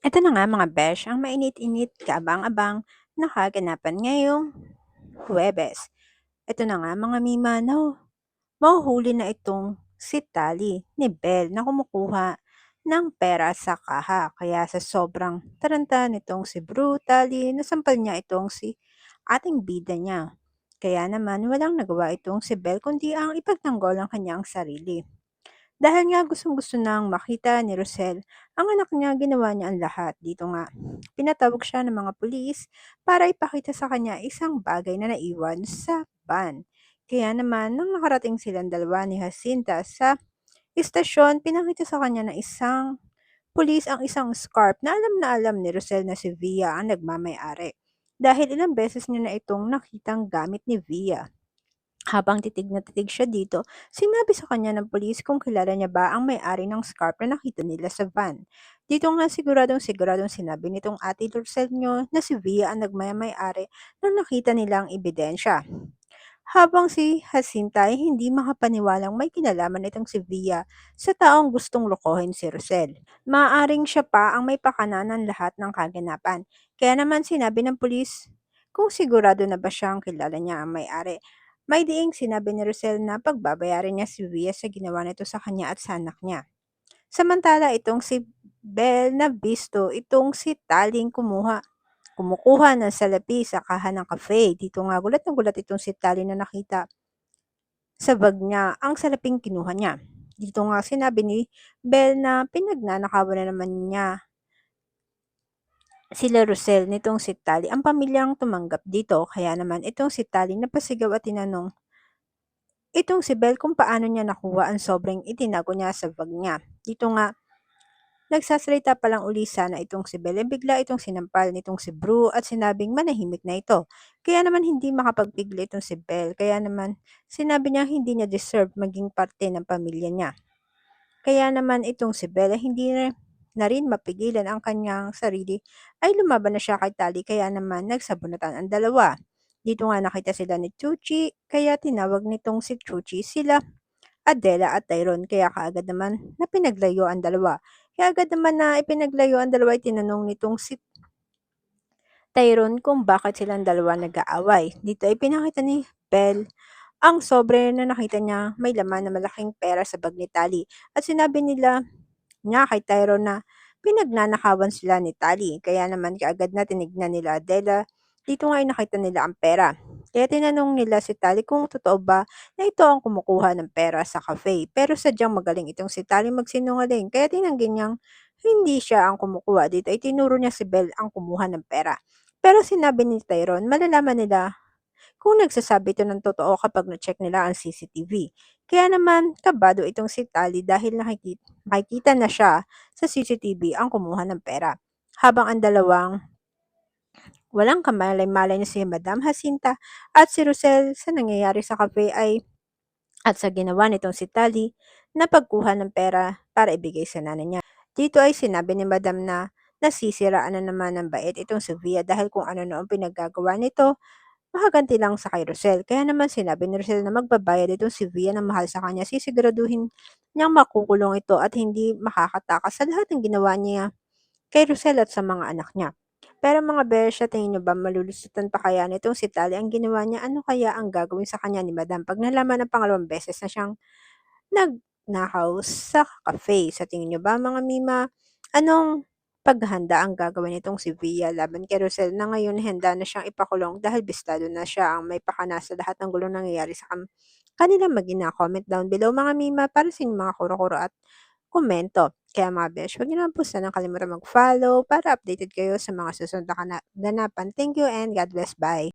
Eto na nga mga besh, ang mainit-init kaabang-abang na kaganapan ngayong Huwebes. Eto na nga mga mimanaw, mahuhuli na itong si Tali ni Belle na kumukuha ng pera sa kaha. Kaya sa sobrang taranta nitong si Brutally, nasampal niya itong si ating bida niya. Kaya naman walang nagawa itong si Belle kundi ang ipagtanggol ang kanyang sarili. Dahil nga gustong-gusto nang makita ni Rosel ang anak niya, ginawa niya ang lahat. Dito nga, pinatawag siya ng mga pulis para ipakita sa kanya isang bagay na naiwan sa van. Kaya naman, nang nakarating silang dalawa ni Jacinta sa istasyon, pinakita sa kanya ng isang pulis ang isang scarf na alam ni Rosel na si Via ang nagmamayari. Dahil ilang beses niya na itong nakitang gamit ni Via. Habang titig na titig siya dito, sinabi sa kanya ng pulis kung kilala niya ba ang may-ari ng scarf na nakita nila sa van. Dito nga siguradong sinabi nitong ate Lorselnyo na si Via ang nagmamay-ari nang nakita nilang ebidensya. Habang si Jacinta ay hindi makapaniwalang may kinalaman itong si Via sa taong gustong lokohin si Rosel. Maaaring siya pa ang may pakana ng lahat ng kaganapan. Kaya naman sinabi ng pulis kung sigurado na ba siyang kilala niya ang may-ari. May diing sinabi ni Rosel na pagbabayarin niya si Via sa ginawa nito sa kanya at sa anak niya. Samantala itong si Belle na bisto itong si Taling kumukuha ng salapi sa kaha ng cafe. Dito nga gulat na gulat itong si Tali na nakita sa bag niya ang salaping kinuha niya. Dito nga sinabi ni Belle na pinagnanakawan na naman niya sila Rosel nitong si Tali ang pamilyang tumanggap dito. Kaya naman itong si Tali napasigaw at tinanong itong si Belle kung paano niya nakuha ang sobrang itinago niya sa bag niya. Dito nga nagsasalita pa lang uli sana itong si Belle, bigla itong sinampal nitong si Bru at sinabing manahimik na ito. Kaya naman hindi makapagpigil itong si Belle, kaya naman sinabi niya hindi niya deserve maging parte ng pamilya niya. Kaya naman itong si Belle hindi na rin mapigilan ang kanyang sarili ay lumaban na siya kay Tali, kaya naman nagsabunatan ang dalawa. Dito nga nakita sila ni Chuchi, kaya tinawag nitong si Chuchi sila Adela at Tyrone, kaya kaagad naman na pinaglayo ang dalawa. Kaya agad naman na ipinaglayo ang dalawa ay tinanong nitong si Tyrone kung bakit silang dalawa nag-aaway. Dito ay pinakita ni Belle ang sobre na nakita niya may laman na malaking pera sa bag ni Tali. At sinabi niya kay Tyrone na pinagnanakawan sila ni Tali. Kaya naman kaagad na tinignan nila Adela. Dito nga ay nakita nila ang pera. Kaya tinanong nila si Tali kung totoo ba na ito ang kumukuha ng pera sa cafe. Pero sadyang magaling itong si Tali magsinungaling. Kaya tinanggi niyang hindi siya ang kumukuha. Dito ay tinuro niya si Belle ang kumuha ng pera. Pero sinabi ni Tyrone, malalaman nila kung nagsasabi ito ng totoo kapag na-check nila ang CCTV. Kaya naman, kabado itong si Tali dahil makikita na siya sa CCTV ang kumuha ng pera. Habang ang dalawang walang kamalay-malay na si Madam Jacinta at si Rosel sa nangyayari sa cafe at sa ginawa nitong si Tali na pagkuha ng pera para ibigay sa nanay niya. Dito ay sinabi ni Madam na nasisiraan na naman ng bait itong si Via dahil kung ano noong pinaggagawa nito, makaganti lang sa kay Rosel. Kaya naman sinabi ni Rosel na magbabayad itong si Via ng mahal sa kanya, sisiguraduhin niyang makukulong ito at hindi makakatakas sa lahat ng ginawa niya kay Rosel at sa mga anak niya. Pero mga besya, tingin niyo ba malulusutan pa kaya nitong si Tali ang ginawa niya? Ano kaya ang gagawin sa kanya ni Madam pag nalaman ng pangalawang beses na siyang nagnakaw sa cafe? Sa tingin niyo ba mga Mima, anong paghahanda ang gagawin nitong si Via laban kay Rosel na ngayon handa na siyang ipakulong dahil bistado na siya ang may pakana sa lahat ng gulong nangyayari sa kanilang mag-ina? Comment down below mga Mima para sa inyong mga kuro-kuro at komento. Kaya mga besh, huwag niyo naman po sanang kalimutan mag-follow para updated kayo sa mga susunod na ganapan. Thank you and God bless. Bye!